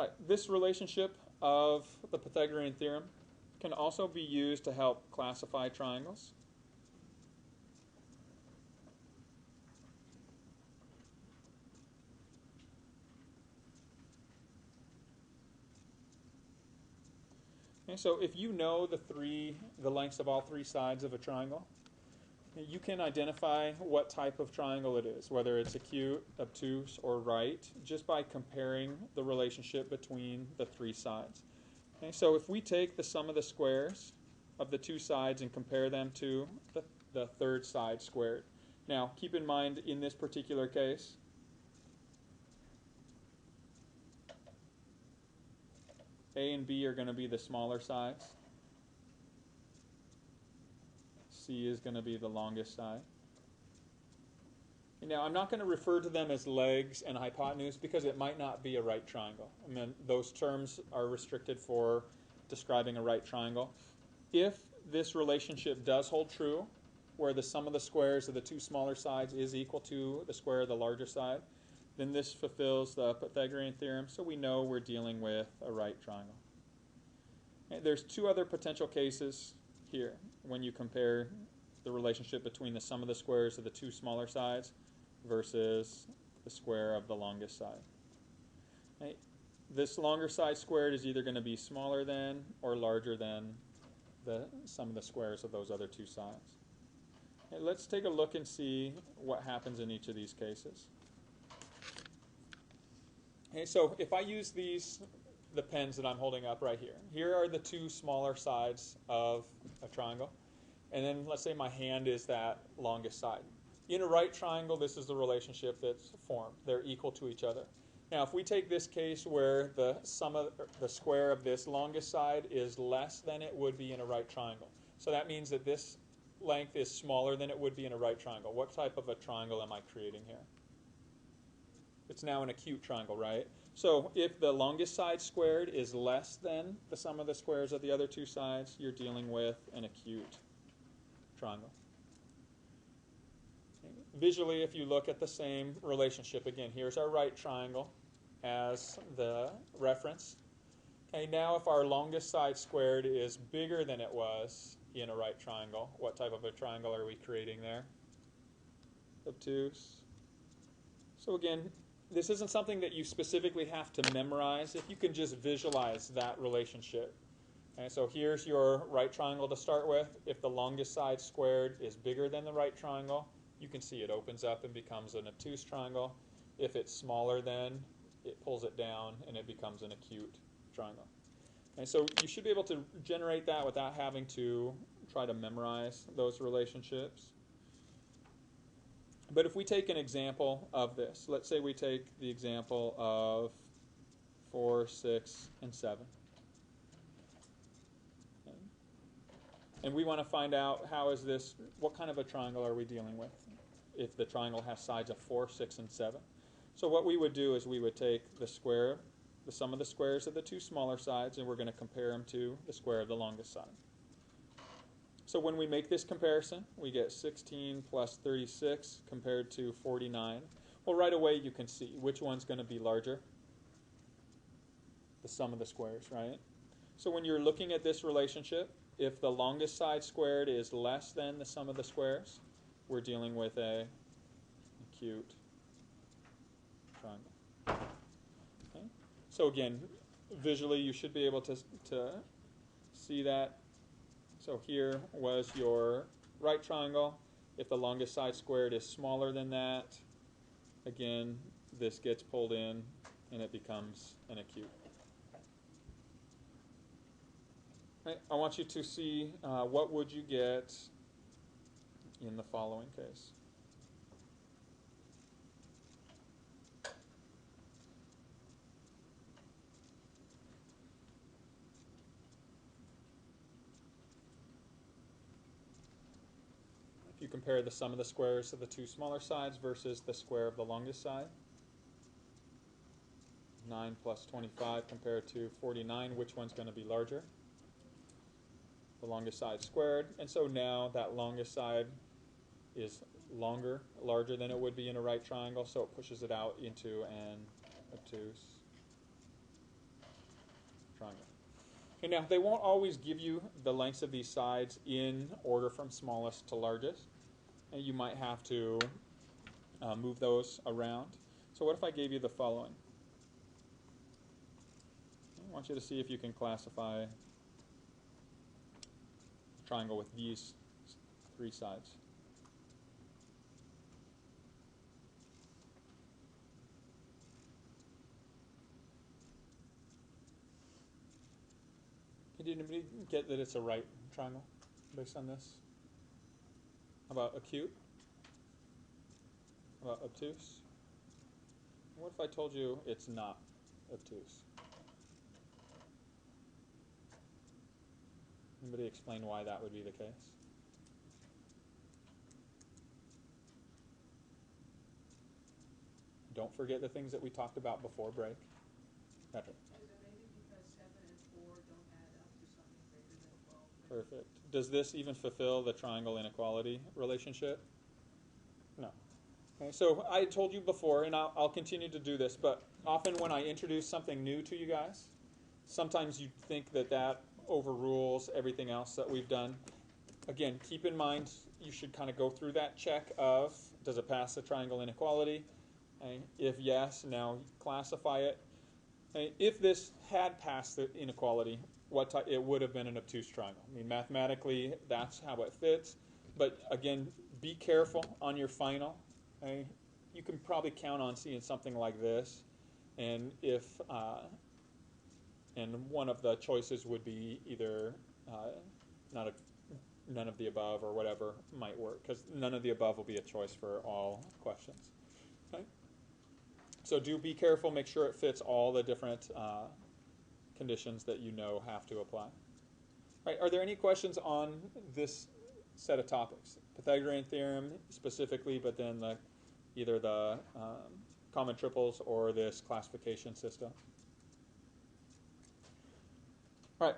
Right. This relationship of the Pythagorean theorem can also be used to help classify triangles. Okay, so if you know the lengths of all three sides of a triangle, you can identify what type of triangle it is, whether it's acute, obtuse, or right, just by comparing the relationship between the three sides. Okay, so if we take the sum of the squares of the two sides and compare them to the third side squared. Now, keep in mind, in this particular case, A and B are going to be the smaller sides. C is going to be the longest side. Now, I'm not going to refer to them as legs and hypotenuse because it might not be a right triangle. I mean, those terms are restricted for describing a right triangle. If this relationship does hold true, where the sum of the squares of the two smaller sides is equal to the square of the larger side, then this fulfills the Pythagorean theorem, so we know we're dealing with a right triangle. And there's two other potential cases here when you compare the relationship between the sum of the squares of the two smaller sides versus the square of the longest side. Okay. This longer side squared is either going to be smaller than or larger than the sum of the squares of those other two sides. Okay, let's take a look and see what happens in each of these cases. Okay, so if I use the pens that I'm holding up right here. Here are the two smaller sides of a triangle. And then let's say my hand is that longest side. In a right triangle, this is the relationship that's formed. They're equal to each other. Now, if we take this case where the sum of the square of this longest side is less than it would be in a right triangle. So that means that this length is smaller than it would be in a right triangle. What type of a triangle am I creating here? It's now an acute triangle, right? So if the longest side squared is less than the sum of the squares of the other two sides, you're dealing with an acute triangle. Visually, if you look at the same relationship, again, here's our right triangle as the reference. Okay, now if our longest side squared is bigger than it was in a right triangle, what type of a triangle are we creating there? Obtuse. So again, this isn't something that you specifically have to memorize. If you can just visualize that relationship. Okay, so here's your right triangle to start with. If the longest side squared is bigger than the right triangle, you can see it opens up and becomes an obtuse triangle. If it's smaller than, it pulls it down and it becomes an acute triangle. And so you should be able to generate that without having to try to memorize those relationships. But if we take an example of this, let's say we take the example of 4, 6, and 7. Okay. And we want to find out what kind of a triangle are we dealing with if the triangle has sides of 4, 6, and 7. So what we would do is we would take the sum of the squares of the two smaller sides, and we're going to compare them to the square of the longest side. So when we make this comparison, we get 16 plus 36 compared to 49. Well, right away you can see which one's going to be larger. The sum of the squares, right? So when you're looking at this relationship, if the longest side squared is less than the sum of the squares, we're dealing with an acute triangle. Okay? So again, visually you should be able to see that. So here was your right triangle. If the longest side squared is smaller than that, again, this gets pulled in and it becomes an acute. Right, I want you to see what would you get in the following case. If you compare the sum of the squares of the two smaller sides versus the square of the longest side, 9 plus 25 compared to 49, which one's going to be larger? The longest side squared. And so now that longest side is larger than it would be in a right triangle, so it pushes it out into an obtuse triangle. Okay, now they won't always give you the lengths of these sides in order from smallest to largest, and you might have to move those around. So what if I gave you the following? I want you to see if you can classify a triangle with these three sides. Did anybody get that it's a right triangle based on this? How about acute? How about obtuse? What if I told you it's not obtuse? Anybody explain why that would be the case? Don't forget the things that we talked about before break. Patrick. Is it maybe because 7 and 4 don't add up to something greater than 12? Perfect. Does this even fulfill the triangle inequality relationship? No. Okay, so I told you before, and I'll continue to do this, but often when I introduce something new to you guys, sometimes you think that that overrules everything else that we've done. Again, keep in mind you should kind of go through that check of, does it pass the triangle inequality? Okay, if yes, now classify it. Okay, if this had passed the inequality, it would have been an obtuse triangle. I mean, mathematically, that's how it fits. But again, be careful on your final. Okay? You can probably count on seeing something like this, and if and one of the choices would be either none of the above or whatever might work, because none of the above will be a choice for all questions. Okay? So do be careful. Make sure it fits all the different conditions that you know have to apply. All right, are there any questions on this set of topics? Pythagorean theorem specifically, but then either the common triples or this classification system. All right.